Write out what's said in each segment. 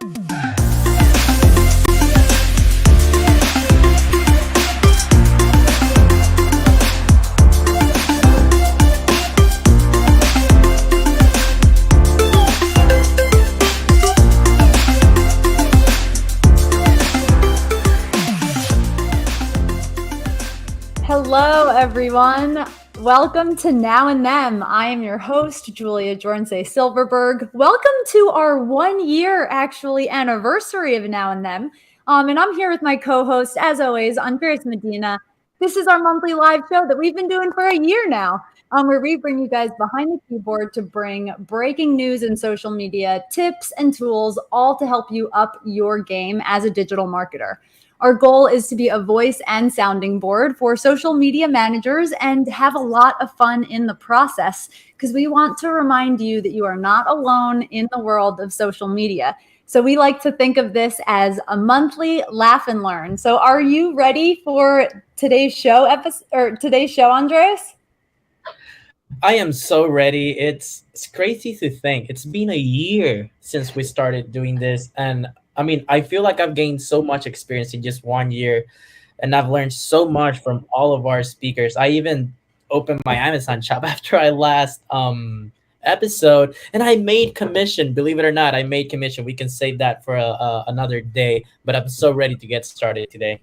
Hello, everyone. Welcome to Now and Them. I am your host, Julia Jornsay-Silverberg. Welcome to our 1 year anniversary of Now and Them. And I'm here with my co-host, as always, Andres Medina. This is our monthly live show that we've been doing for a year now, where we bring you guys behind the keyboard to bring breaking news and social media tips and tools, all to help you up your game as a digital marketer. Our goal is to be a voice and sounding board for social media managers and have a lot of fun in the process, because we want to remind you that you are not alone in the world of social media. So we like to think of this as a monthly laugh and learn. So are you ready for today's show Andres? I am so ready. It's crazy to think. It's been a year since we started doing this, and I mean, I feel like I've gained so much experience in just 1 year, and I've learned so much from all of our speakers. I even opened my Amazon shop after our last episode, and I made commission. Believe it or not, I made commission. We can save that for another day, but I'm so ready to get started today.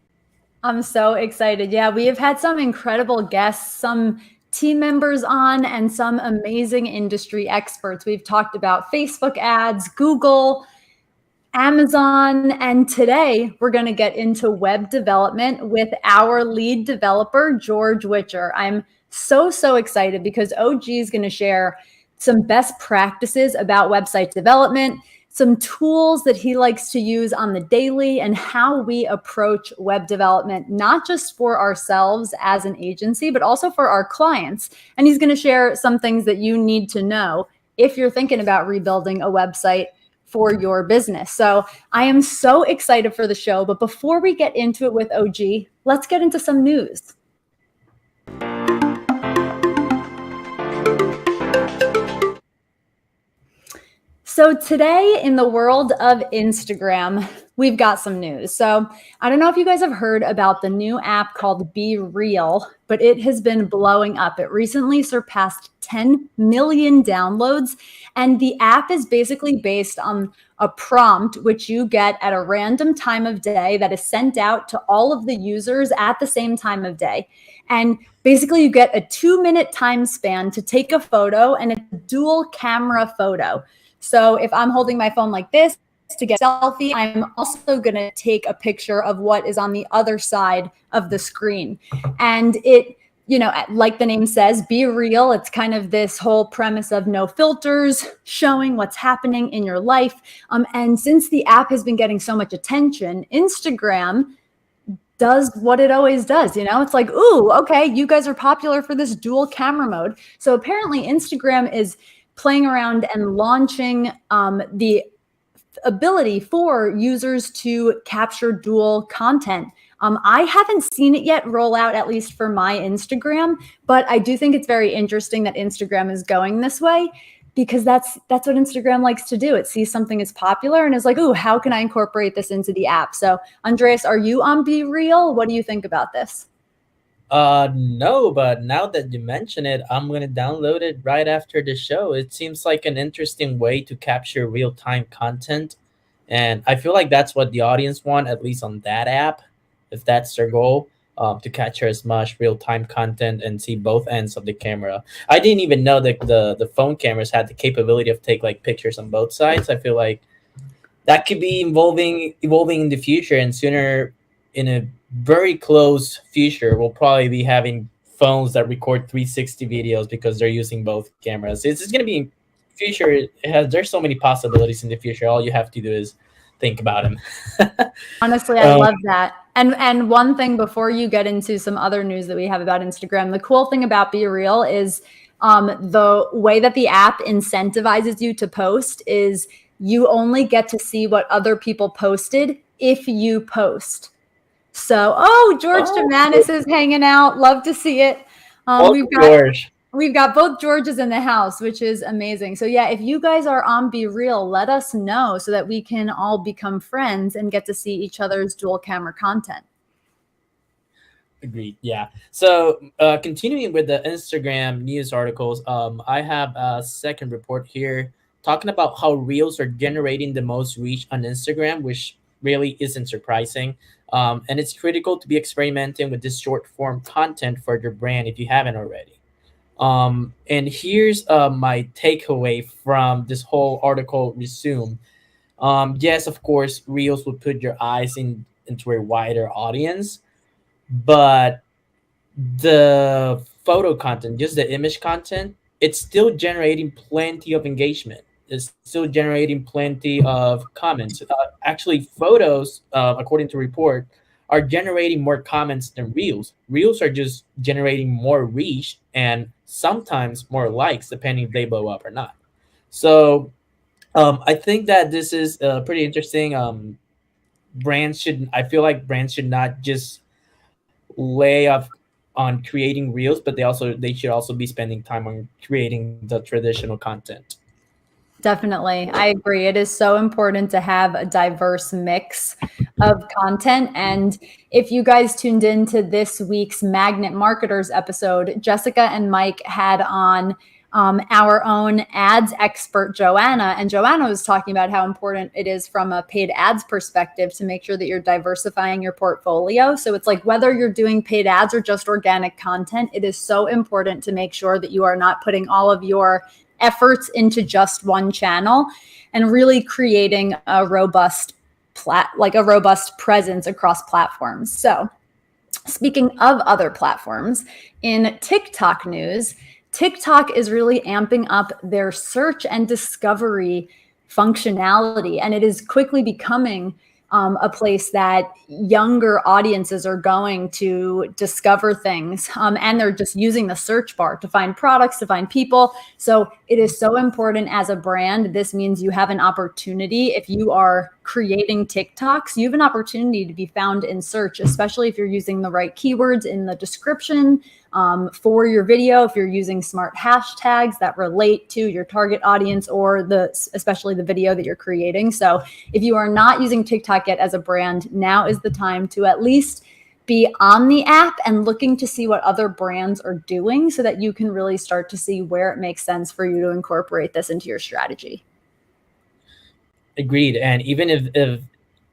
I'm so excited. Yeah, we have had some incredible guests, some team members on, and some amazing industry experts. We've talked about Facebook ads, Google, Amazon, and today we're going to get into web development with our lead developer, George Whitcher. I'm so excited because OG is going to share some best practices about website development, some tools that he likes to use on the daily, and how we approach web development, not just for ourselves as an agency, but also for our clients. And he's going to share some things that you need to know if you're thinking about rebuilding a website for your business. So I am so excited for the show. But before we get into it with OG, let's get into some news. So today in the world of Instagram, we've got some news. So I don't know if you guys have heard about the new app called Be Real, but it has been blowing up. It recently surpassed 10 million downloads, and the app is basically based on a prompt which you get at a random time of day that is sent out to all of the users at the same time of day. And basically you get a 2-minute time span to take a photo, and it's a dual camera photo. So if I'm holding my phone like this to get a selfie, I'm also going to take a picture of what is on the other side of the screen. And it, like the name says, Be Real. It's kind of this whole premise of no filters, showing what's happening in your life. And since the app has been getting so much attention, Instagram does what it always does. It's like, ooh, okay, you guys are popular for this dual camera mode. So apparently Instagram is playing around and launching the ability for users to capture dual content. I haven't seen it yet roll out, at least for my Instagram, but I do think it's very interesting that Instagram is going this way, because that's what Instagram likes to do. It sees something is popular and is like, ooh, how can I incorporate this into the app? So Andreas, are you on Be Real? What do you think about this? No, but now that you mention it, I'm going to download it right after the show. It seems like an interesting way to capture real-time content. And I feel like that's what the audience want, at least on that app, if that's their goal, to capture as much real-time content and see both ends of the camera. I didn't even know that the phone cameras had the capability of take like pictures on both sides. I feel like that could be evolving in the future, and sooner, in a very close future, we'll probably be having phones that record 360 videos because they're using both cameras. It's going to be future. There's so many possibilities in the future. All you have to do is think about them. Honestly, I love that. And one thing before you get into some other news that we have about Instagram, the cool thing about Be Real is the way that the app incentivizes you to post is you only get to see what other people posted if you post. So, George Demanis is hanging out. Love to see it. We've got George. We've got both Georges in the house, which is amazing. So yeah, if you guys are on Be Real, let us know so that we can all become friends and get to see each other's dual camera content. Agreed. Yeah. So continuing with the Instagram news articles, I have a second report here talking about how reels are generating the most reach on Instagram, which really isn't surprising. And it's critical to be experimenting with this short form content for your brand if you haven't already. And here's my takeaway from this whole article resume. Yes, of course, reels will put your eyes into a wider audience, but the photo content, just the image content, it's still generating plenty of engagement. It's still generating plenty of comments. Actually, photos, according to report, are generating more comments than reels. Reels are just generating more reach and sometimes more likes, depending if they blow up or not. So I think that this is pretty interesting. I feel like brands should not just lay off on creating reels, but they should also be spending time on creating the traditional content. Definitely. I agree. It is so important to have a diverse mix of content. And if you guys tuned into this week's Magnet Marketers episode, Jessica and Mike had on our own ads expert, Joanna. And Joanna was talking about how important it is from a paid ads perspective to make sure that you're diversifying your portfolio. So it's like whether you're doing paid ads or just organic content, it is so important to make sure that you are not putting all of your efforts into just one channel and really creating a robust presence across platforms. So speaking of other platforms, in TikTok news, TikTok is really amping up their search and discovery functionality, and it is quickly becoming a place that younger audiences are going to discover things, and they're just using the search bar to find products, to find people. So it is so important as a brand. This means you have an opportunity. If you are creating TikToks, you have an opportunity to be found in search, especially if you're using the right keywords in the description for your video, if you're using smart hashtags that relate to your target audience or especially the video that you're creating. So if you are not using TikTok yet as a brand, now is the time to at least be on the app and looking to see what other brands are doing so that you can really start to see where it makes sense for you to incorporate this into your strategy. Agreed. And even if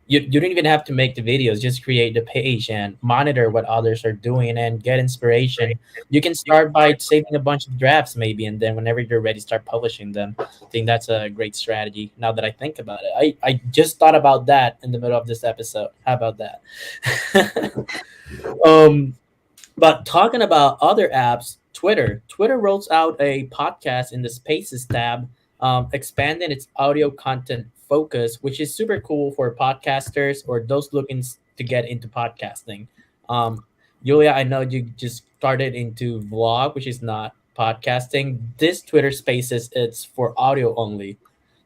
you don't even have to make the videos, just create the page and monitor what others are doing and get inspiration. You can start by saving a bunch of drafts maybe, and then whenever you're ready, start publishing them. I think that's a great strategy now that I think about it. I just thought about that in the middle of this episode. How about that? um but talking about other apps, Twitter rolls out a podcast in the Spaces tab, expanding its audio content focus, which is super cool for podcasters or those looking to get into podcasting. Um, Julia, I know you just started into vlog, which is not podcasting. This Twitter Spaces, it's for audio only.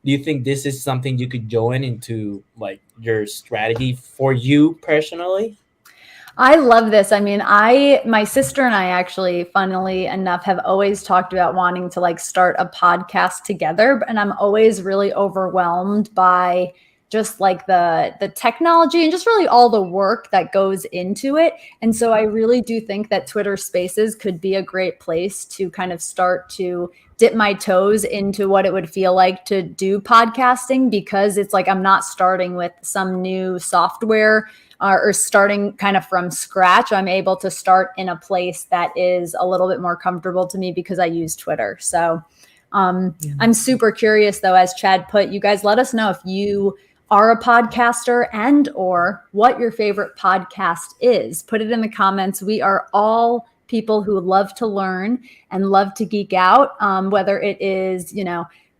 Do you think this is something you could join into like your strategy for you personally? I love this. I mean, my sister and I actually, funnily enough, have always talked about wanting to like start a podcast together. And I'm always really overwhelmed by just like the technology and just really all the work that goes into it. And so I really do think that Twitter Spaces could be a great place to kind of start to dip my toes into what it would feel like to do podcasting, because it's like I'm not starting with some new software or starting kind of from scratch. I'm able to start in a place that is a little bit more comfortable to me because I use Twitter. So I'm super curious though, as Chad put, you guys let us know if you are a podcaster and or what your favorite podcast is. Put it in the comments. We are all people who love to learn and love to geek out, whether it is,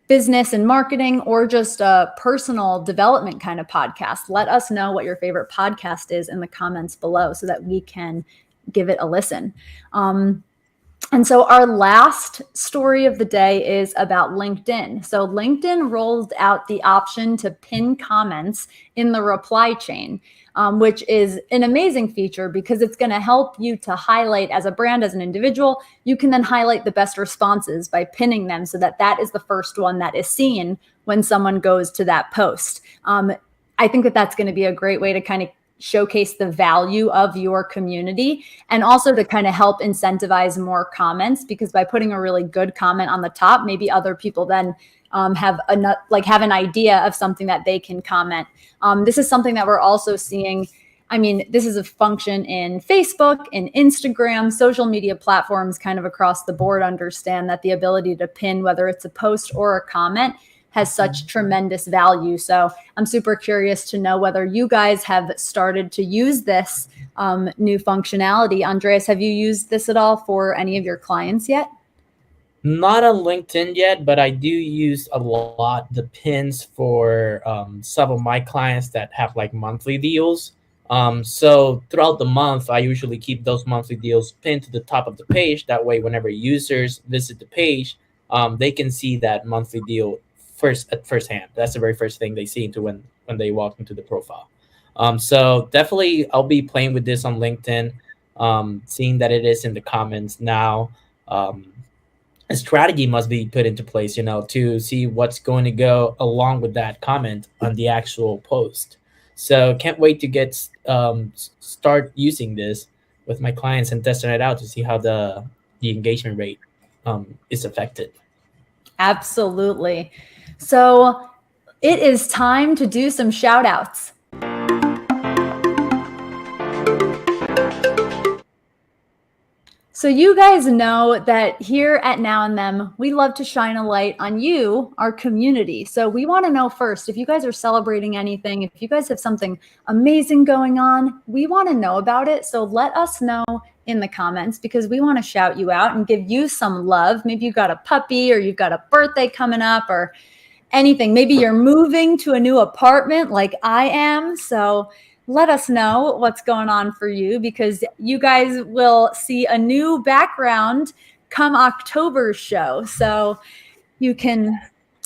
business and marketing or just a personal development kind of podcast. Let us know what your favorite podcast is in the comments below so that we can give it a listen. And so our last story of the day is about LinkedIn. So LinkedIn rolled out the option to pin comments in the reply chain, which is an amazing feature because it's going to help you to highlight as a brand, as an individual. You can then highlight the best responses by pinning them so that that is the first one that is seen when someone goes to that post. I think that that's going to be a great way to kind of showcase the value of your community and also to kind of help incentivize more comments, because by putting a really good comment on the top, maybe other people then have an idea of something that they can comment. This is something that we're also seeing. I mean, this is a function in Facebook, in Instagram, social media platforms kind of across the board understand that the ability to pin, whether it's a post or a comment, has such tremendous value. So I'm super curious to know whether you guys have started to use this new functionality. Andreas, have you used this at all for any of your clients yet? Not on LinkedIn yet, but I do use a lot the pins for some of my clients that have like monthly deals. So throughout the month, I usually keep those monthly deals pinned to the top of the page. That way, whenever users visit the page, they can see that monthly deal firsthand. That's the very first thing they see into when they walk into the profile. So definitely, I'll be playing with this on LinkedIn, seeing that it is in the comments now. A strategy must be put into place, to see what's going to go along with that comment on the actual post. So can't wait to get start using this with my clients and testing it out to see how the engagement rate is affected. Absolutely. So it is time to do some shout outs. So you guys know that here at Now and Them, we love to shine a light on you, our community. So we want to know first, if you guys are celebrating anything, if you guys have something amazing going on, we want to know about it. So let us know in the comments, because we want to shout you out and give you some love. Maybe you've got a puppy or you've got a birthday coming up or anything. Maybe you're moving to a new apartment like I am. So let us know what's going on for you, because you guys will see a new background come October's show. So you can,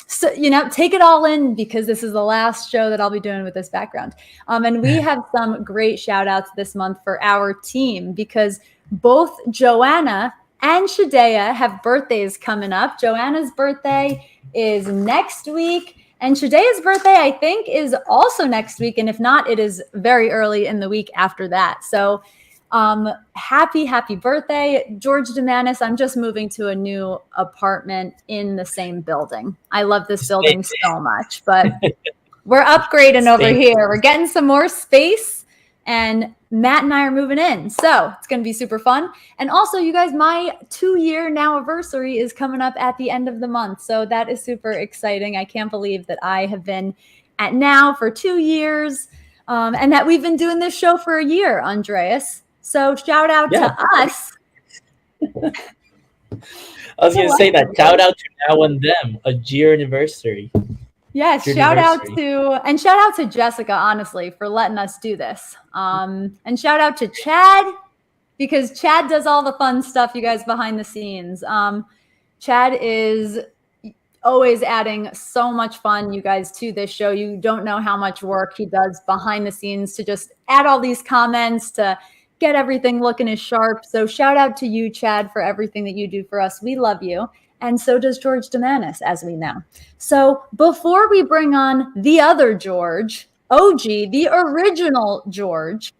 take it all in, because this is the last show that I'll be doing with this background. And we have some great shout outs this month for our team, because both Joanna and Shadea have birthdays coming up. Joanna's birthday is next week, and Shadea's birthday, I think, is also next week. And if not, it is very early in the week after that. So happy birthday, George Demanis. I'm just moving to a new apartment in the same building. I love this building so much, but we're upgrading over here. We're getting some more space, and Matt and I are moving in. So it's going to be super fun. And also, you guys, my 2-year Nowaversary is coming up at the end of the month. So that is super exciting. I can't believe that I have been at Now for 2 years, and that we've been doing this show for a year, Andreas. So shout out to us. I was going to say that. Shout out to Now and Them, a year anniversary. Yes, shout out to Jessica, honestly, for letting us do this. And shout out to Chad, because Chad does all the fun stuff, you guys, behind the scenes. Chad is always adding so much fun, you guys, to this show. You don't know how much work he does behind the scenes to just add all these comments, to get everything looking as sharp. So shout out to you, Chad, for everything that you do for us. We love you. And so does George Demanis, as we know. So before we bring on the other George, OG, the original George,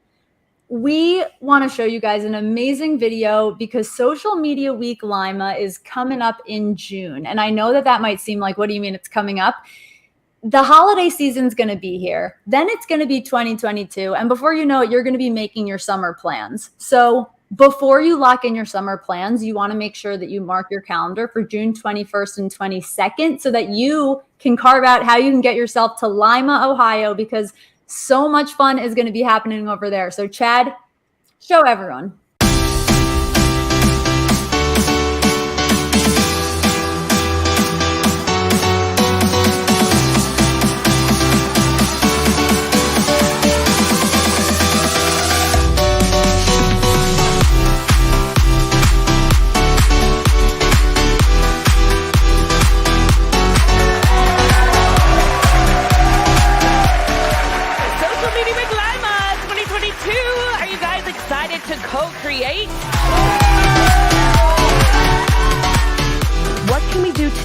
we want to show you guys an amazing video, because Social Media Week Lima is coming up in June. And I know that might seem like, what do you mean it's coming up? The holiday season's going to be here. Then it's going to be 2022. And before you know it, you're going to be making your summer plans. So before you lock in your summer plans, you want to make sure that you mark your calendar for June 21st and 22nd, so that you can carve out how you can get yourself to Lima, Ohio, because so much fun is going to be happening over there. So Chad, show everyone.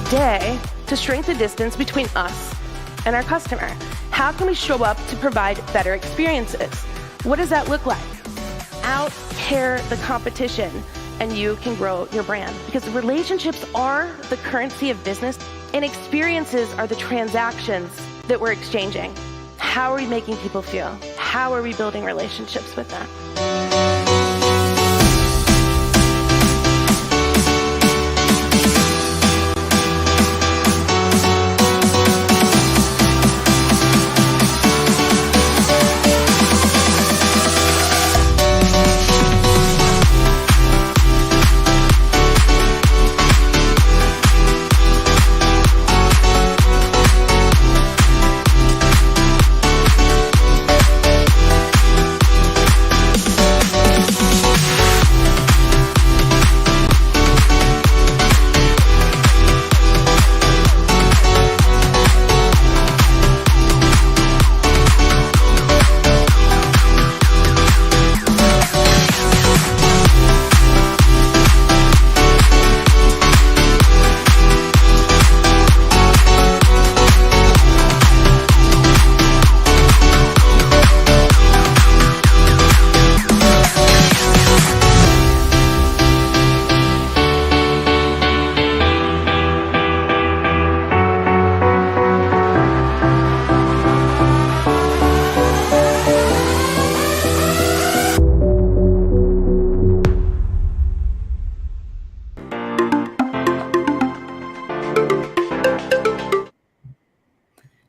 day to shrink the distance between us and our customer? How can we show up to provide better experiences? What does that look like? Out-care the competition, and you can grow your brand. Because relationships are the currency of business, and experiences are the transactions that we're exchanging. How are we making people feel? How are we building relationships with them?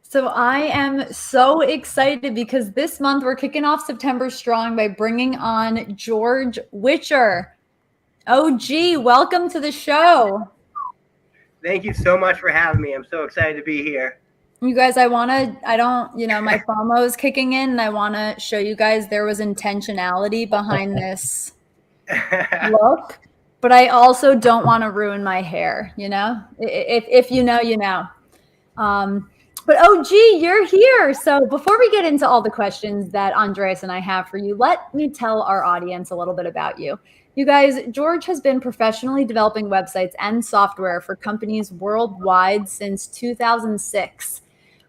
So I am so excited because this month we're kicking off September strong by bringing on George Whitcher. OG, welcome to the show. Thank you so much for having me. I'm so excited to be here. You guys, my FOMO is kicking in, and I want to show you guys there was intentionality behind this look, but I also don't want to ruin my hair, if you know, you know. But OG, you're here. So before we get into all the questions that Andreas and I have for you, let me tell our audience a little bit about you. You guys, George has been professionally developing websites and software for companies worldwide since 2006.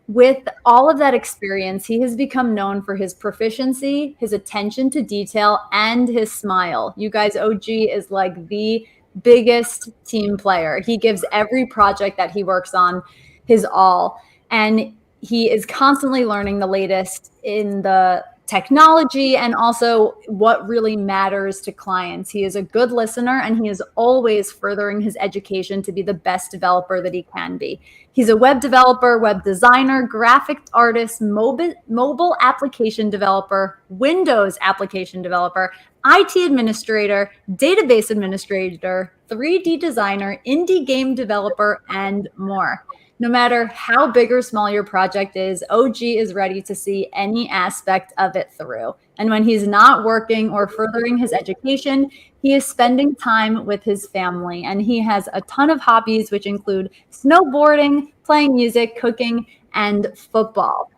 With all of that experience, he has become known for his proficiency, his attention to detail, and his smile. You guys, OG is like the biggest team player. He gives every project that he works on his all. And he is constantly learning the latest in the technology and also what really matters to clients. He is a good listener, and he is always furthering his education to be the best developer that he can be. He's a web developer, web designer, graphic artist, mobile application developer, Windows application developer, IT administrator, database administrator, 3D designer, indie game developer, and more. No matter how big or small your project is, OG is ready to see any aspect of it through. And when he's not working or furthering his education, he is spending time with his family. And he has a ton of hobbies, which include snowboarding, playing music, cooking, and football.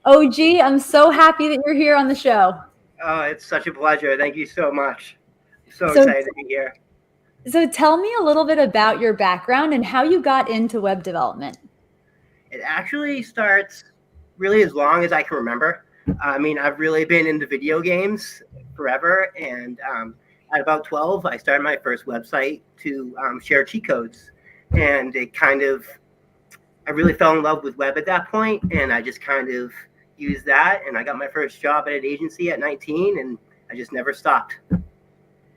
OG, I'm so happy that you're here on the show. Oh, it's such a pleasure. Thank you so much. I'm so excited to be here. So tell me a little bit about your background and how you got into web development. It actually starts really as long as I can remember. I've really been into video games forever. And at about 12, I started my first website to share cheat codes. And I really fell in love with web at that point. And I just kind of used that. And I got my first job at an agency at 19, and I just never stopped.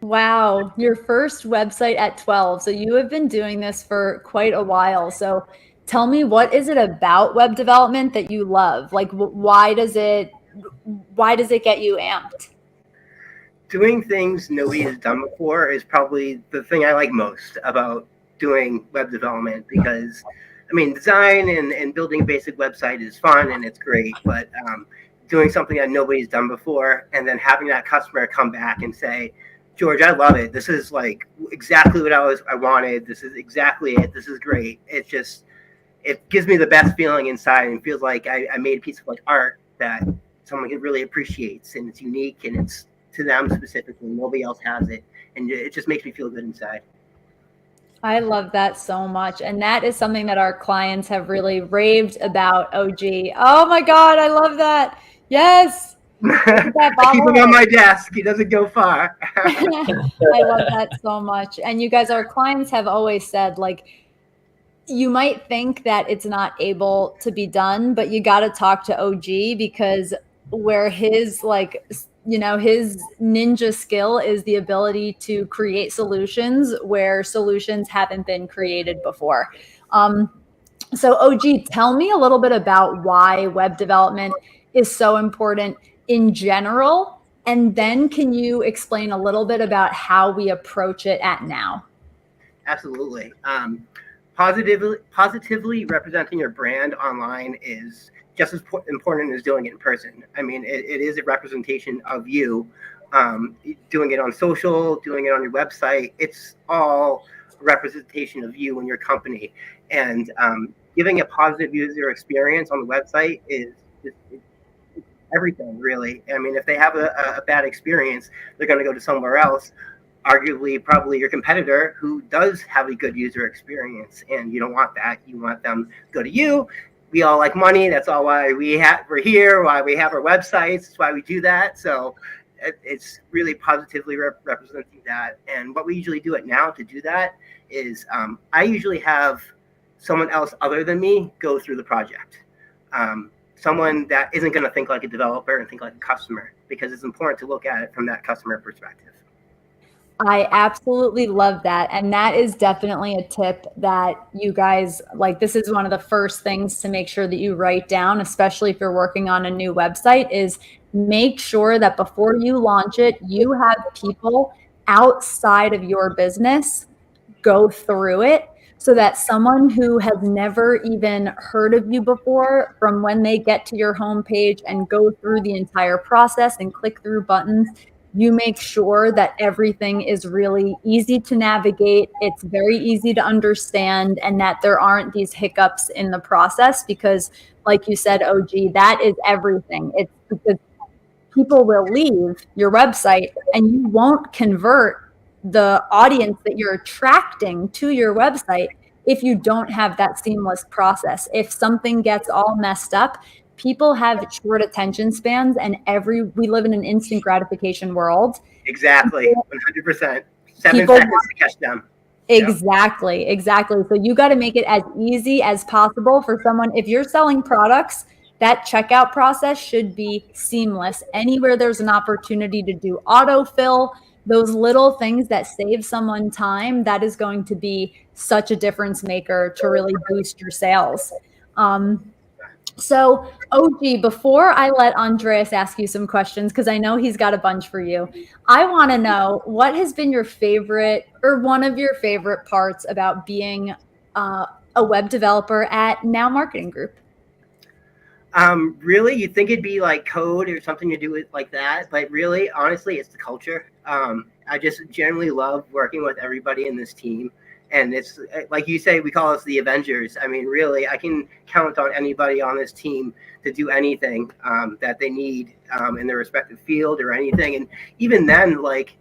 Wow, your first website at 12. So you have been doing this for quite a while. So tell me, what is it about web development that you love? Like, why does it get you amped? Doing things nobody has done before is probably the thing I like most about doing web development, because design and building a basic website is fun and it's great, but doing something that nobody's done before and then having that customer come back and say, George, I love it. This is like exactly what I wanted. This is exactly it. This is great. It gives me the best feeling inside, and feels like I made a piece of art that someone really appreciates, and it's unique, and it's to them specifically. Nobody else has it, and it just makes me feel good inside. I love that so much. And that is something that our clients have really raved about, OG. Oh my God, I love that. Yes. That I keep him on bobblehead. my desk. He doesn't go far. I love that so much. And you guys, our clients have always said, like, you might think that it's not able to be done, but you got to talk to OG, because where his, like, his ninja skill is the ability to create solutions where solutions haven't been created before. So OG, tell me a little bit about why web development is so important in general. And then can you explain a little bit about how we approach it at Now? Absolutely. Positively representing your brand online is just as important as doing it in person. I mean, it is a representation of you. Doing it on social, doing it on your website, it's all a representation of you and your company. And giving a positive user experience on the website is everything, really. I mean, if they have a bad experience, they're going to go to somewhere else, arguably probably your competitor who does have a good user experience, and you don't want that. You want them to go to you. We all like money. That's all why we're here, why we have our websites. That's why we do that. So it's really positively representing that. And what we usually do at Now to do that is I usually have someone else other than me go through the project. Someone that isn't going to think like a developer and think like a customer, because it's important to look at it from that customer perspective. I absolutely love that. And that is definitely a tip that you guys, like, this is one of the first things to make sure that you write down, especially if you're working on a new website, is make sure that before you launch it, you have people outside of your business go through it, so that someone who has never even heard of you before, from when they get to your homepage and go through the entire process and click through buttons, you make sure that everything is really easy to navigate. It's very easy to understand, and that there aren't these hiccups in the process, because like you said, OG, that is everything. It's because people will leave your website and you won't convert the audience that you're attracting to your website if you don't have that seamless process. If something gets all messed up, people have short attention spans, and we live in an instant gratification world. Exactly. 100%. 7 seconds to catch them. Exactly. So you got to make it as easy as possible for someone. If you're selling products, that checkout process should be seamless. Anywhere there's an opportunity to do autofill, those little things that save someone time, that is going to be such a difference maker to really boost your sales. So OG, before I let Andreas ask you some questions, because I know he's got a bunch for you, I want to know, what has been your favorite, or one of your favorite parts about being a web developer at Now Marketing Group? Really, you'd think it'd be like code or something to do with like that, but really, honestly, it's the culture. I just generally love working with everybody in this team, and it's like you say, we call us the Avengers. I mean, really, I can count on anybody on this team to do anything that they need in their respective field or anything. And even then, like,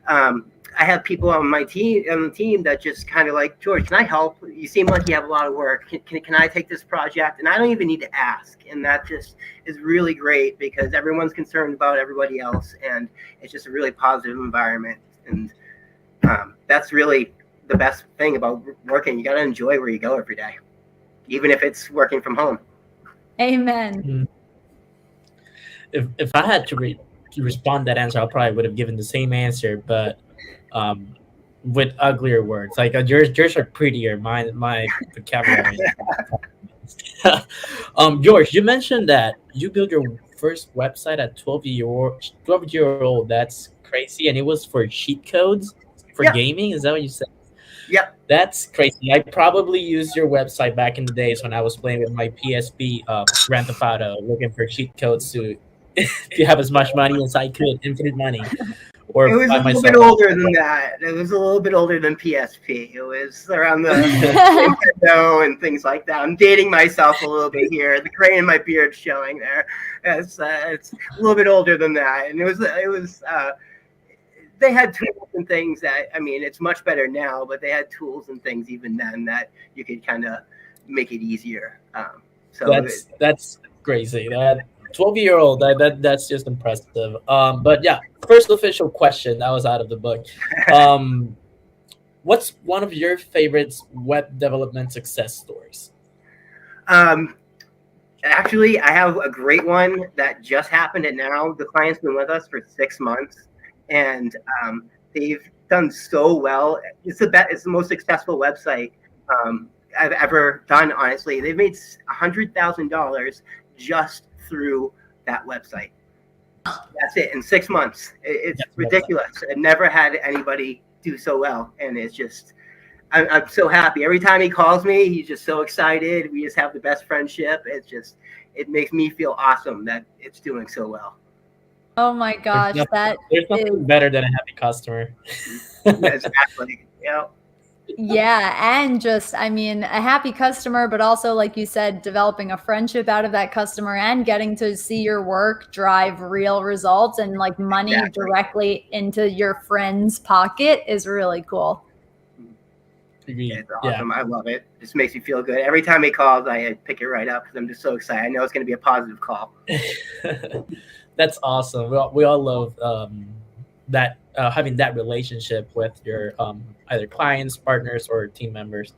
I have people on the team that just kind of like, George, can I help? You seem like you have a lot of work. Can I take this project? And I don't even need to ask. And that just is really great, because everyone's concerned about everybody else, and it's just a really positive environment. And that's really the best thing about working. You got to enjoy where you go every day, even if it's working from home. Amen. If I had to respond that answer, I probably would have given the same answer, but with uglier words. Like yours are prettier. My vocabulary. George, you mentioned that you built your first website at 12-year-old. That's crazy, and it was for cheat codes for gaming. Is that what you said? Yep. That's crazy. I probably used your website back in the days when I was playing with my PSP Grand Theft Auto, looking for cheat codes to have as much money as I could, infinite money. Or it was a little bit older than that. It was a little bit older than PSP. It was around the Nintendo and things like that. I'm dating myself a little bit here. The gray in my beard showing there. It's a little bit older than that. And it was they had tools and things that, I mean, it's much better now, but they had tools and things even then that you could kind of make it easier. So that's crazy. That 12-year-old, that's just impressive. But yeah, first official question that was out of the book. What's one of your favorite web development success stories? Actually, I have a great one that just happened, and now the client's been with us for 6 months, and they've done so well. It's the most successful website I've ever done. Honestly, they've made $100,000 just through that website. That's it in 6 months. It's ridiculous. I've never had anybody do so well, and it's just. I'm so happy. Every time he calls me, he's just so excited. We just have the best friendship. It makes me feel awesome that it's doing so well. Oh my gosh, there's nothing better than a happy customer. Exactly. Yeah. Yeah, and just, I mean, a happy customer, but also, like you said, developing a friendship out of that customer and getting to see your work drive real results and like money directly into your friend's pocket is really cool. It's awesome. Yeah. I love it. It just makes me feel good. Every time he calls, I pick it right up because I'm just so excited. I know it's going to be a positive call. That's awesome. We all love that having that relationship with your either clients, partners, or team members.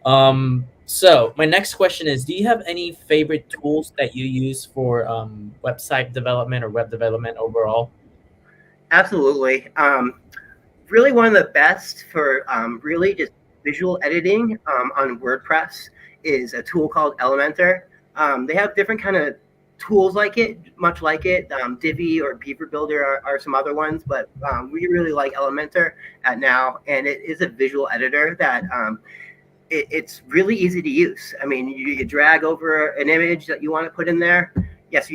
So my next question is, do you have any favorite tools that you use for website development or web development overall? Absolutely. Really one of the best for really just visual editing on WordPress is a tool called Elementor. They have different kind of tools like it, much like it. Divi or Beaver Builder are some other ones, but we really like Elementor at now, and it is a visual editor that it's really easy to use. I mean, you drag over an image that you want to put in there. Yes,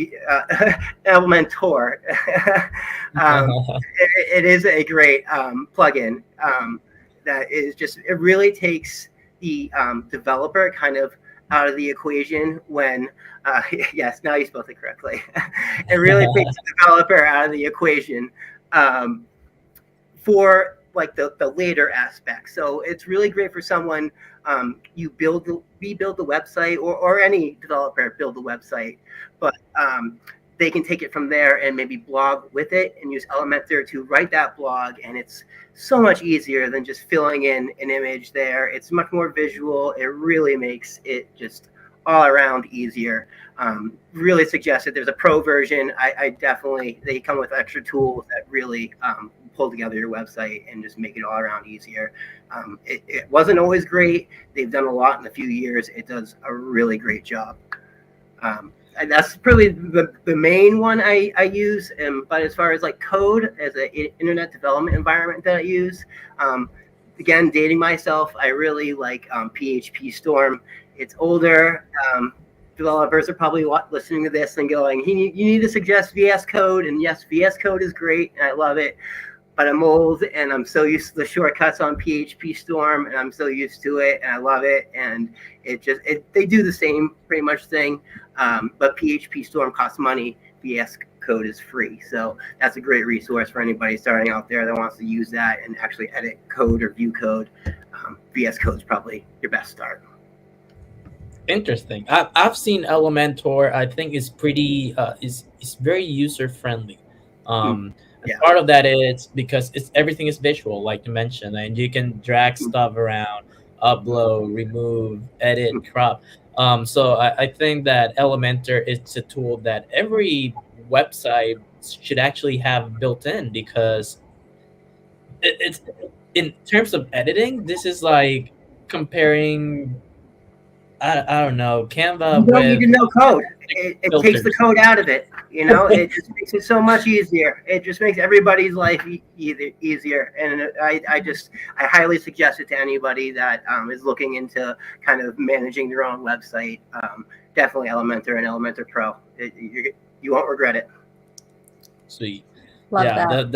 Elementor. It is a great plugin. That is just, it really takes the developer kind of out of the equation when, yes, now you spelled it correctly. It really takes the developer out of the equation for like the later aspects. So it's really great for someone, you rebuild the website or any developer build the website, but they can take it from there and maybe blog with it and use Elementor to write that blog. And it's so much easier than just filling in an image there. It's much more visual. It really makes it just all around easier. Really suggest it. There's a pro version. I definitely, they come with extra tools that really pull together your website and just make it all around easier. It wasn't always great. They've done a lot in a few years. It does a really great job. And that's probably the main one I use. But as far as like code as an internet development environment that I use, again, dating myself, I really like PHP Storm. It's older. Developers are probably listening to this and going, you need to suggest VS Code. And yes, VS Code is great, and I love it. But I'm old, and I'm so used to the shortcuts on PHP Storm, and I'm so used to it, and I love it. And they do the same pretty much thing, but PHP Storm costs money. VS Code is free, so that's a great resource for anybody starting out there that wants to use that and actually edit code or view code. VS Code is probably your best start. Interesting. I've seen Elementor. I think is pretty is very user friendly. Yeah. Part of that is because everything is visual, like you mentioned, and you can drag stuff around, upload, remove, edit, crop. So I think that Elementor is a tool that every website should actually have built in, because it's in terms of editing, this is like comparing, I don't know, Canva. You don't need to know code. It takes the code out of it. You know, it just makes it so much easier. It just makes everybody's life easier. And I highly suggest it to anybody that is looking into kind of managing their own website. Definitely Elementor and Elementor Pro. You won't regret it. Sweet. Love that.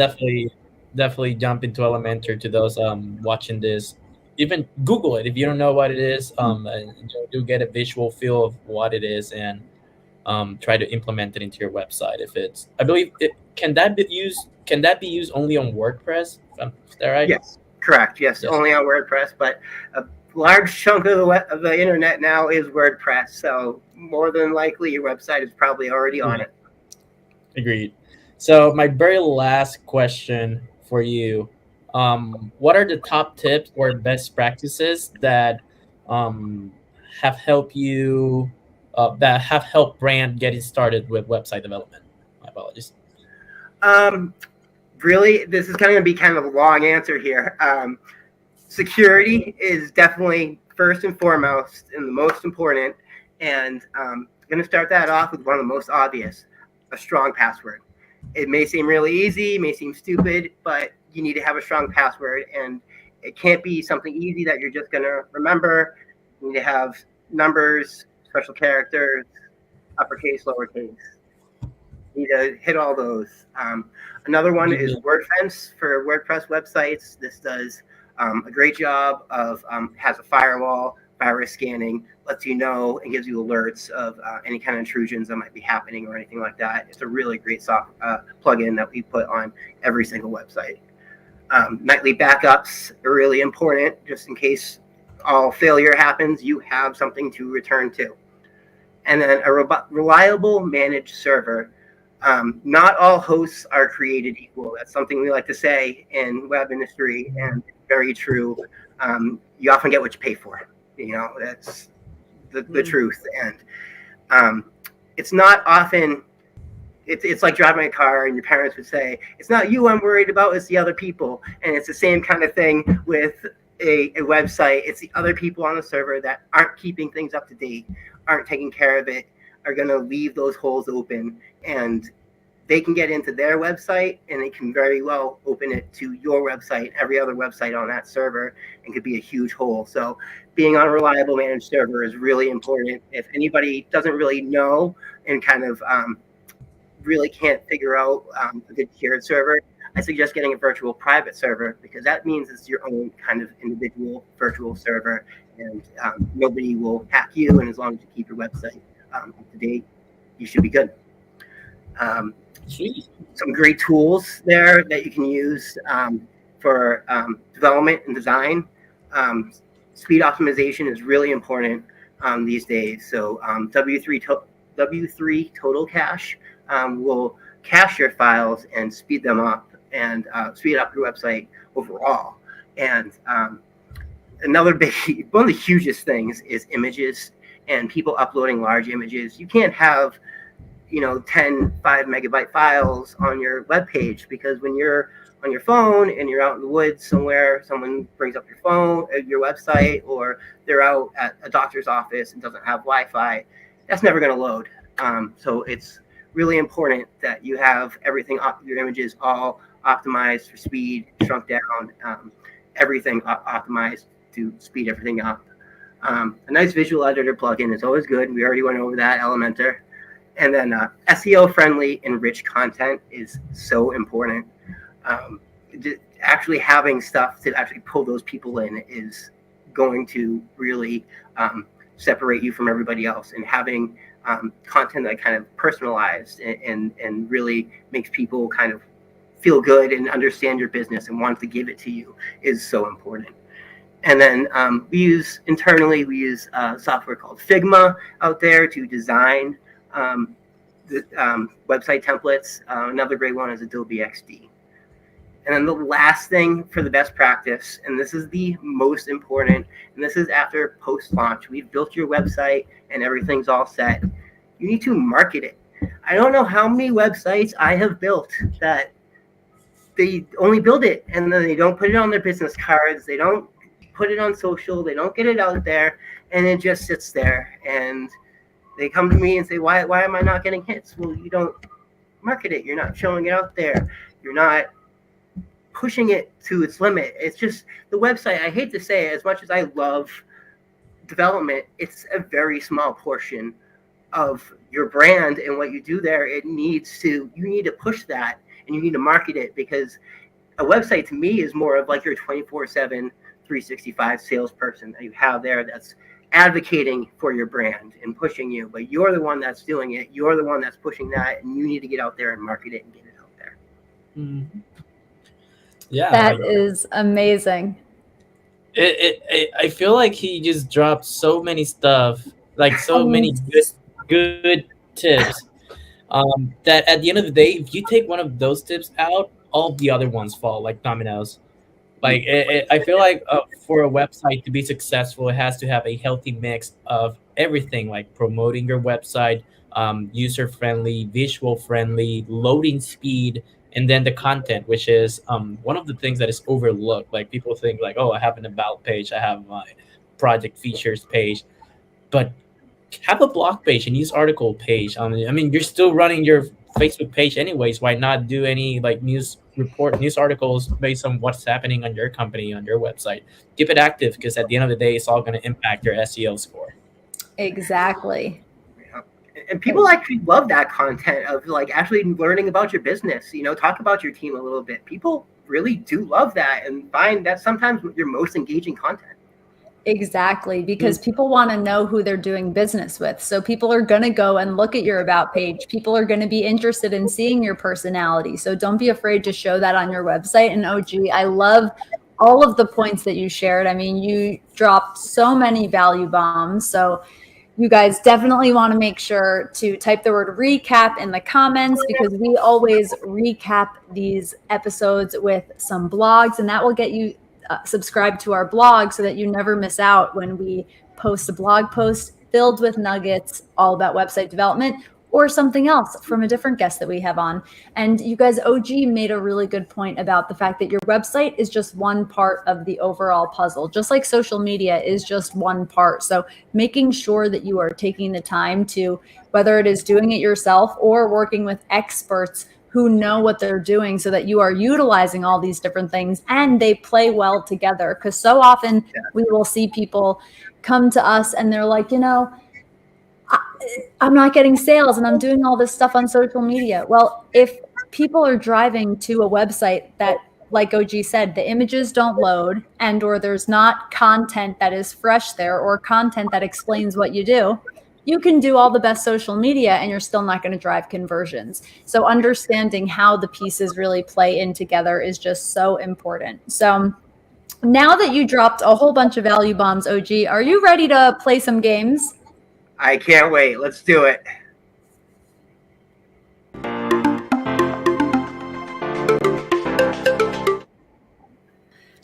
Definitely jump into Elementor to those watching this. Even Google it if you don't know what it is. And you'll get a visual feel of what it is, and try to implement it into your website. If it's, I believe it can that be used. Can that be used only on WordPress? Is that right? Yes, correct. Yes, Yes. only on WordPress, but a large chunk of the internet now is WordPress. So more than likely, your website is probably already on it. Agreed. So my very last question for you: what are the top tips or best practices that um, have helped you that have helped brand getting started with website development? My apologies. Um, Really, this is kind of going to be kind of a long answer here. Security is definitely first and foremost and the most important. And I'm going to start that off with one of the most obvious, a strong password. It may seem really easy, may seem stupid, but you need to have a strong password. And it can't be something easy that you're just going to remember. You need to have numbers, special characters, uppercase, lowercase. You need to hit all those. Another one is WordFence for WordPress websites. This does a great job of has a firewall, virus scanning, lets you know and gives you alerts of any kind of intrusions that might be happening or anything like that. It's a really great plugin that we put on every single website. Nightly backups are really important, just in case all failure happens, you have something to return to. And then a reliable managed server. Not all hosts are created equal. That's something we like to say in web industry, and it's very true. You often get what you pay for. That's the truth. And it's not often. It's like driving a car, and your parents would say, "It's not you I'm worried about; it's the other people." And it's the same kind of thing with a website. It's the other people on the server that aren't keeping things up to date, aren't taking care of it, are going to leave those holes open, and they can get into their website and they can very well open it to your website, every other website on that server, and could be a huge hole. So being on a reliable managed server is really important. If anybody doesn't really know and kind of really can't figure out a good shared server, I suggest getting a virtual private server, because that means it's your own kind of individual virtual server, and nobody will hack you. And as long as you keep your website up to date, you should be good. Some great tools there that you can use for development and design. Speed optimization is really important these days. So W3 Total Cache will cache your files and speed them up, and speed up your website overall. And another big, one of the hugest things is images and people uploading large images. You can't have 10 5-megabyte files on your web page, because when you're on your phone and you're out in the woods somewhere, someone brings up your phone, your website, or they're out at a doctor's office and doesn't have Wi-Fi, that's never going to load. So it's really important that you have everything, your images all optimized for speed, shrunk down, everything optimized to speed everything up. A nice visual editor plugin is always good. We already went over that, Elementor. And then SEO friendly and rich content is so important. Actually having stuff to actually pull those people in is going to really separate you from everybody else. And having content that kind of personalized and really makes people kind of feel good and understand your business and want to give it to you is so important. And then we use software called Figma out there to design website templates. Another great one is Adobe XD. And then the last thing for the best practice, and this is the most important, and this is after post-launch. We've built your website and everything's all set. You need to market it. I don't know how many websites I have built that they only build it and then they don't put it on their business cards. They don't put it on social. They don't get it out there, and it just sits there. And they come to me and say, why am I not getting hits? Well, you don't market it. You're not showing it out there. You're not pushing it to its limit. It's just the website. I hate to say it, as much as I love development, it's a very small portion of your brand and what you do there. You need to push that, and you need to market it, because a website to me is more of like your 24/7, 365 salesperson that you have there that's advocating for your brand and pushing you, but you're the one that's doing it. You're the one that's pushing that, and you need to get out there and market it and get it out there. Mm-hmm. Yeah, That is amazing. I feel like he just dropped so many stuff, like so many good tips. That at the end of the day, if you take one of those tips out, all the other ones fall like dominoes. Like I feel like for a website to be successful, it has to have a healthy mix of everything, like promoting your website, user friendly, visual friendly, loading speed, and then the content, which is one of the things that is overlooked. Like people think like, oh, I have an about page, I have my project features page, but have a blog page, a news article page. I mean, you're still running your Facebook page anyways. Why not do any like news articles based on what's happening on your company, on your website? Keep it active, because at the end of the day, it's all going to impact your SEO score. Exactly. And people actually love that content of like actually learning about your business, talk about your team a little bit. People really do love that and find that sometimes your most engaging content. Exactly, because people want to know who they're doing business with. So people are going to go and look at your about page. People are going to be interested in seeing your personality. So don't be afraid to show that on your website. And OG, I love all of the points that you shared. I mean, you dropped so many value bombs. So you guys definitely want to make sure to type the word recap in the comments, because we always recap these episodes with some blogs, and that will get you subscribe to our blog so that you never miss out when we post a blog post filled with nuggets all about website development or something else from a different guest that we have on. And you guys, OG made a really good point about the fact that your website is just one part of the overall puzzle, just like social media is just one part. So making sure that you are taking the time to, whether it is doing it yourself or working with experts who know what they're doing, so that you are utilizing all these different things and they play well together. Because so often we will see people come to us and they're like, I'm not getting sales and I'm doing all this stuff on social media. Well, if people are driving to a website that, like OG said, the images don't load or there's not content that is fresh there or content that explains what you do, you can do all the best social media and you're still not going to drive conversions. So understanding how the pieces really play in together is just so important. So now that you dropped a whole bunch of value bombs, OG, are you ready to play some games? I can't wait. Let's do it.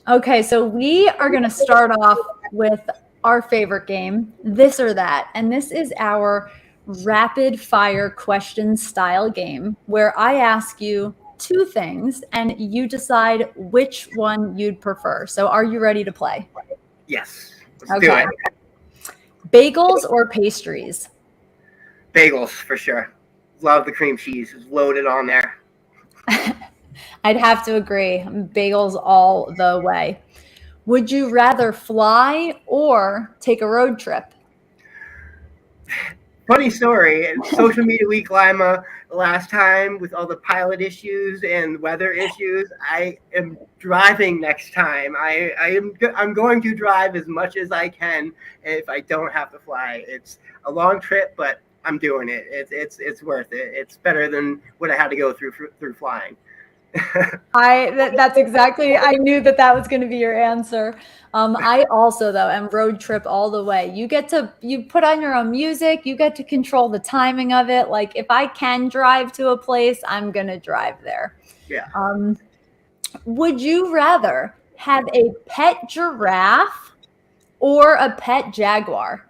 Okay, so we are going to start off with our favorite game, This or That. And this is our rapid fire question style game where I ask you two things and you decide which one you'd prefer. So are you ready to play? Yes. Let's do it. Bagels or pastries? Bagels, for sure. Love the cream cheese. It's loaded on there. I'd have to agree. Bagels all the way. Would you rather fly or take a road trip? Funny story. Social Media Week Lima last time with all the pilot issues and weather issues, I am driving next time. I'm going to drive as much as I can if I don't have to fly. It's a long trip, but I'm doing it. It's worth it. It's better than what I had to go through flying. That's exactly, I knew that was going to be your answer. I also, though, am road trip all the way. You put on your own music, you get to control the timing of it. Like if I can drive to a place, I'm going to drive there. Yeah. Would you rather have a pet giraffe or a pet jaguar?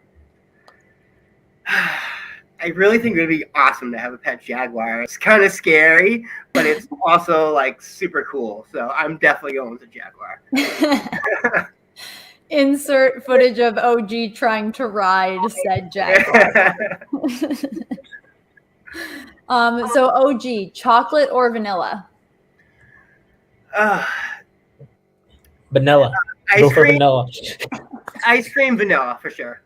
I really think it would be awesome to have a pet jaguar. It's kind of scary, but it's also like super cool. So I'm definitely going with the jaguar. Insert footage of OG trying to ride said jaguar. So OG, chocolate or vanilla? Vanilla. Go for vanilla. Ice cream, vanilla for sure.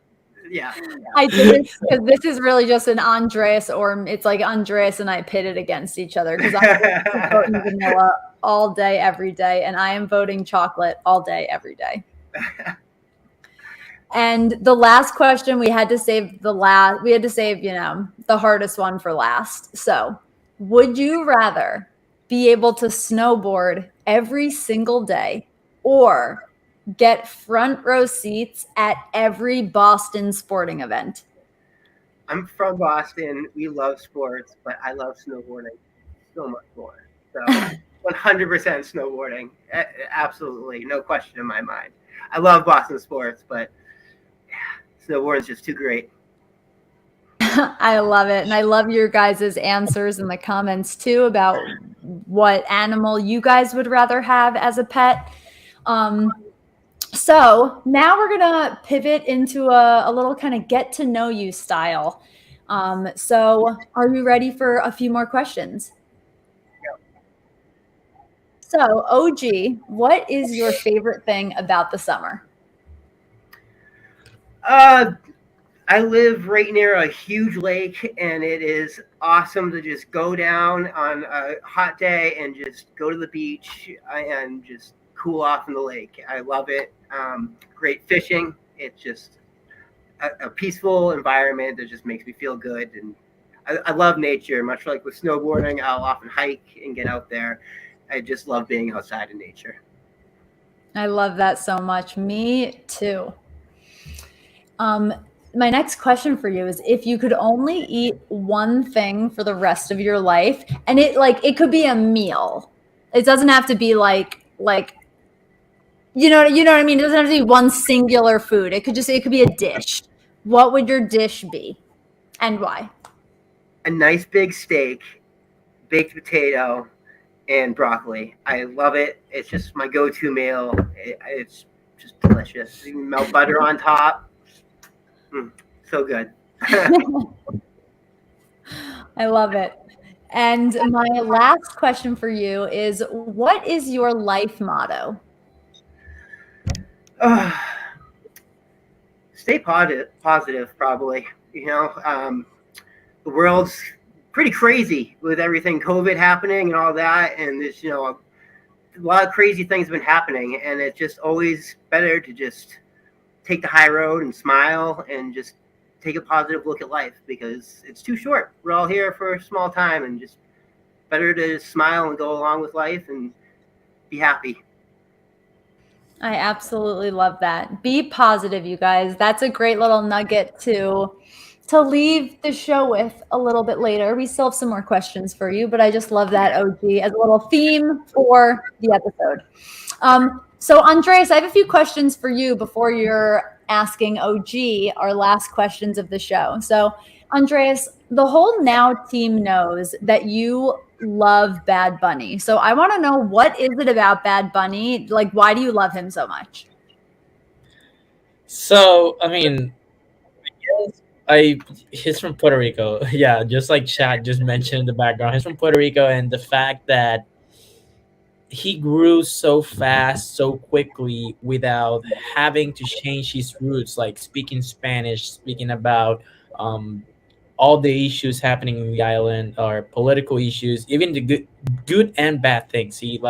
Yeah. I did this because this is really just an Andreas, or it's like Andreas and I pitted against each other, because I'm voting vanilla all day, every day, and I am voting chocolate all day, every day. And the last question, we had to save the hardest one for last. So, would you rather be able to snowboard every single day or get front row seats at every Boston sporting event? I'm from Boston. We love sports, but I love snowboarding so much more. So 100% snowboarding. Absolutely. No question in my mind. I love Boston sports, but snowboarding's just too great. I love it. And I love your guys' answers in the comments too about what animal you guys would rather have as a pet. So now we're going to pivot into a little kind of get to know you style. So are you ready for a few more questions? So OG, what is your favorite thing about the summer? I live right near a huge lake, and it is awesome to just go down on a hot day and just go to the beach and just cool off in the lake. I love it. Great fishing. It's just a peaceful environment that just makes me feel good. And I love nature, much like with snowboarding. I'll often hike and get out there. I just love being outside in nature. I love that so much. Me too. My next question for you is, if you could only eat one thing for the rest of your life, and it could be a meal. It doesn't have to be like you know what I mean? It doesn't have to be one singular food. It could be a dish. What would your dish be and why? A nice big steak, baked potato, and broccoli. I love it. It's just my go-to meal. It's just delicious. You can melt butter on top. So good. I love it. And my last question for you is, what is your life motto? Stay positive, probably. The world's pretty crazy with everything COVID happening and all that. And there's, a lot of crazy things have been happening. And it's just always better to just take the high road and smile and just take a positive look at life, because it's too short. We're all here for a small time, and just better to smile and go along with life and be happy. I absolutely love that. Be positive, you guys. That's a great little nugget to leave the show with a little bit later. We still have some more questions for you, but I just love that, OG, as a little theme for the episode. So Andreas, I have a few questions for you before you're asking OG our last questions of the show. So Andreas, the whole Now team knows that you love Bad Bunny. So I want to know, what is it about Bad Bunny? Like, why do you love him so much? So, I mean, he's from Puerto Rico. Yeah, just like Chad just mentioned in the background. He's from Puerto Rico, and the fact that he grew so fast, so quickly, without having to change his roots, like speaking Spanish, speaking about all the issues happening in the island, or political issues, even the good and bad things. He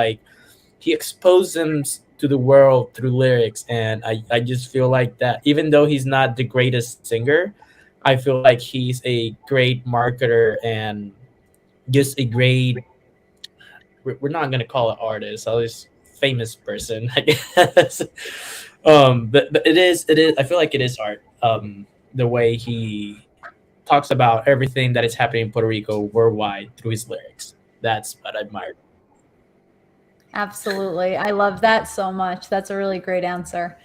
exposed them to the world through lyrics, and I just feel like that, even though he's not the greatest singer, I feel like he's a great marketer and just a great, we're not gonna call it artist, at least famous person, I guess. But it is. I feel like it is art. The way he talks about everything that is happening in Puerto Rico worldwide through his lyrics. That's what I admire. Absolutely. I love that so much. That's a really great answer.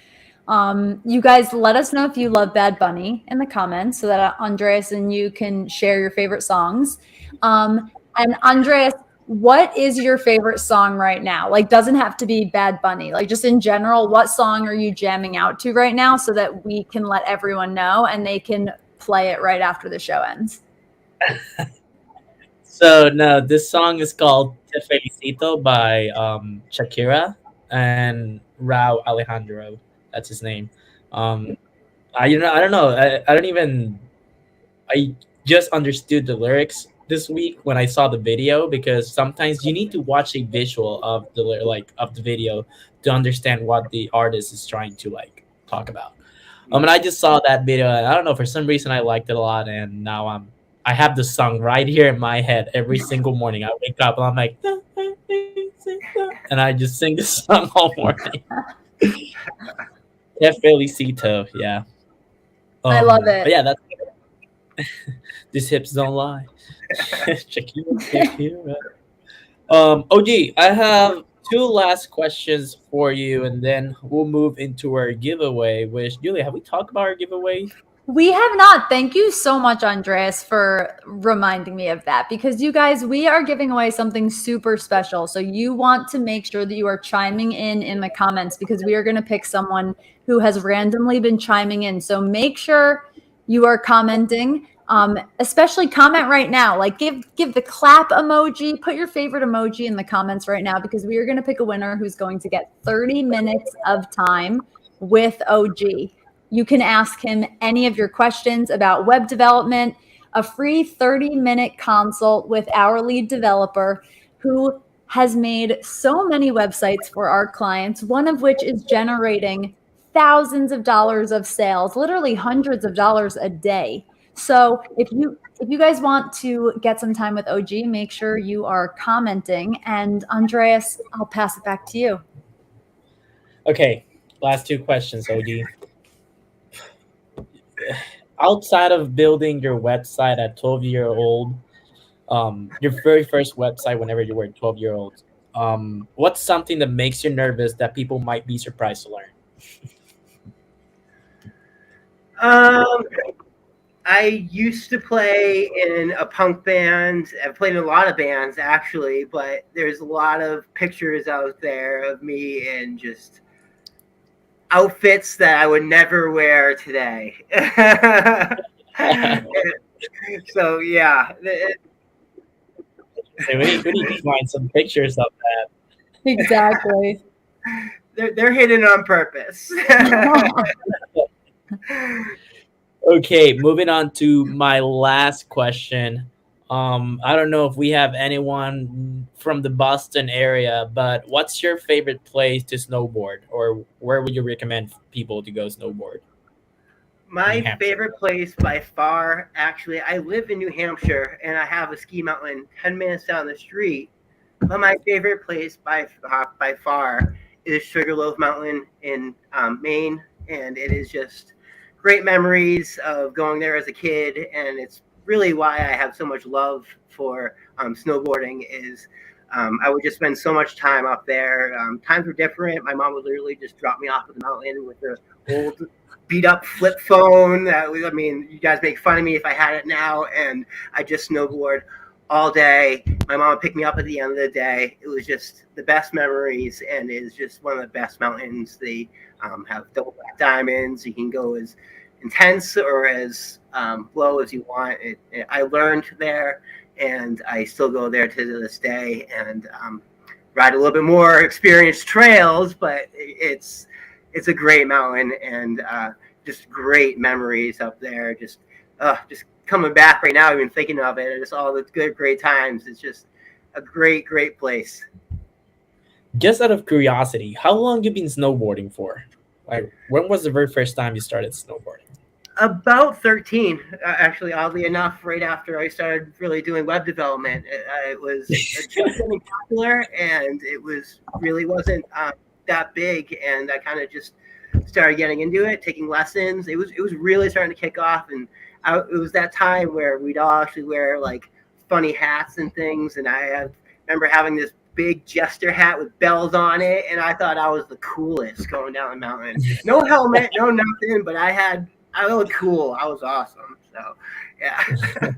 You guys, let us know if you love Bad Bunny in the comments, so that Andreas and you can share your favorite songs. And Andreas, what is your favorite song right now? Like, doesn't have to be Bad Bunny. Like, just in general, what song are you jamming out to right now, so that we can let everyone know and they can play it right after the show ends? So no, this song is called Te Felicito by Shakira and Rao Alejandro. That's his name. I don't know. I just understood the lyrics this week when I saw the video, because sometimes you need to watch a visual of the video to understand what the artist is trying to talk about. And I just saw that video, and I don't know, for some reason I liked it a lot, and now I have the song right here in my head every single morning. I wake up and I'm like, and I just sing this song all morning. Felicito, yeah. I love it. But yeah, that's these hips don't lie. Shakira. OG, I have two last questions for you, and then we'll move into our giveaway. Which, Julia, have we talked about our giveaway? We have not. Thank you so much, Andreas, for reminding me of that, because you guys, we are giving away something super special. So you want to make sure that you are chiming in the comments, because we are going to pick someone who has randomly been chiming in. So make sure you are commenting, especially comment right now. Like give the clap emoji, put your favorite emoji in the comments right now, because we are going to pick a winner who's going to get 30 minutes of time with OG. You can ask him any of your questions about web development, a free 30-minute consult with our lead developer, who has made so many websites for our clients, one of which is generating thousands of dollars of sales, literally hundreds of dollars a day. So if you guys want to get some time with OG, make sure you are commenting. And Andreas, I'll pass it back to you. Okay, last two questions, OG. Outside of building your website at 12-year-old, your very first website whenever you were 12-year-old, what's something that makes you nervous that people might be surprised to learn? I used to play in a punk band. I've played in a lot of bands, actually, but there's a lot of pictures out there of me in just outfits that I would never wear today. So, yeah. So we need to find some pictures of that. Exactly. They're hidden on purpose. Okay, moving on to my last question. I don't know if we have anyone from the Boston area, but what's your favorite place to snowboard, or where would you recommend people to go snowboard? My favorite place by far, actually, I live in New Hampshire, and I have a ski mountain 10 minutes down the street. But my favorite place by far is Sugarloaf Mountain in Maine, and it is just great memories of going there as a kid, and it's really why I have so much love for snowboarding. Is I would just spend so much time up there. Times were different. My mom would literally just drop me off at the mountain with the old beat up flip phone. I mean, you guys make fun of me if I had it now, and I just snowboard all day. My mom would pick me up at the end of the day. It was just the best memories, and it's just one of the best mountains. They have double black diamonds. You can go as intense or as low as you want. I learned there, and I still go there to this day, and ride a little bit more experienced trails, but it's a great mountain, and just great memories up there. Just coming back right now, even thinking of it, just all the great times. It's just a great place. Just out of curiosity, how long you been snowboarding for? Like, when was the very first time you started snowboarding? About 13, actually, oddly enough, right after I started really doing web development. It was just getting popular, and it wasn't that big, and I kind of just started getting into it, taking lessons. It was really starting to kick off, and it was that time where we'd all actually wear like funny hats and things, and I remember having this big jester hat with bells on it, and I thought I was the coolest going down the mountain. No helmet, no nothing, but I looked cool. I was awesome. So, yeah.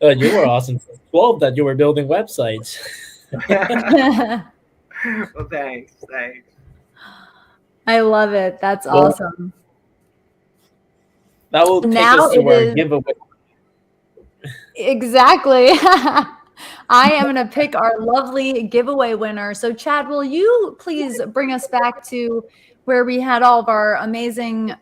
You were awesome. 12 that you were building websites. Well, thanks. I love it. That's awesome. That will take us to our giveaway. Exactly. I am going to pick our lovely giveaway winner. So, Chad, will you please bring us back to where we had all of our amazing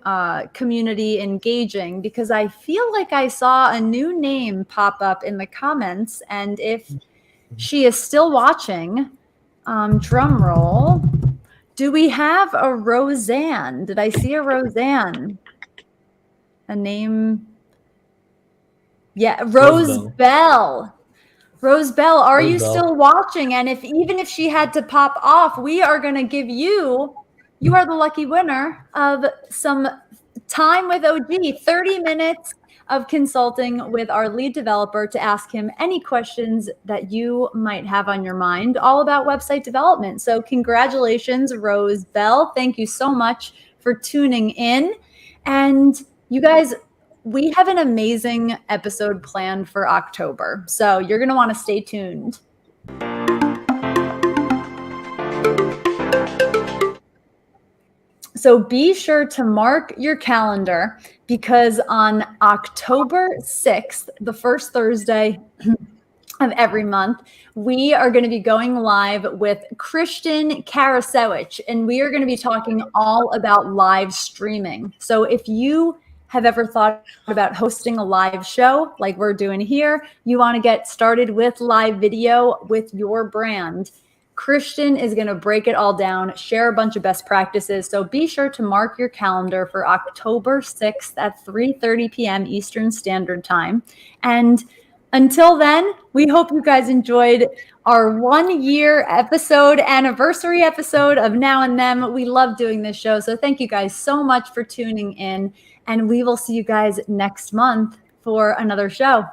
community engaging, because I feel like I saw a new name pop up in the comments. And if she is still watching, drum roll, Do we have a Roseanne? Did I see a Roseanne? A name? Yeah, Rose Bell. Rose Bell, are you still watching? And even if she had to pop off, we are going to give you are the lucky winner of some time with OG, 30 minutes of consulting with our lead developer to ask him any questions that you might have on your mind, all about website development. So congratulations, Rose Bell. Thank you so much for tuning in. And you guys, we have an amazing episode planned for October. So you're going to want to stay tuned. So be sure to mark your calendar, because on October 6th, the first Thursday of every month, we are going to be going live with Christian Karasewicz, and we are going to be talking all about live streaming. So if you have ever thought about hosting a live show like we're doing here, you want to get started with live video with your brand, Christian is going to break it all down, share a bunch of best practices. So be sure to mark your calendar for October 6th at 3:30 p.m. Eastern Standard Time. And until then, we hope you guys enjoyed our 1 year anniversary episode of Now and Them. We love doing this show. So thank you guys so much for tuning in. And we will see you guys next month for another show.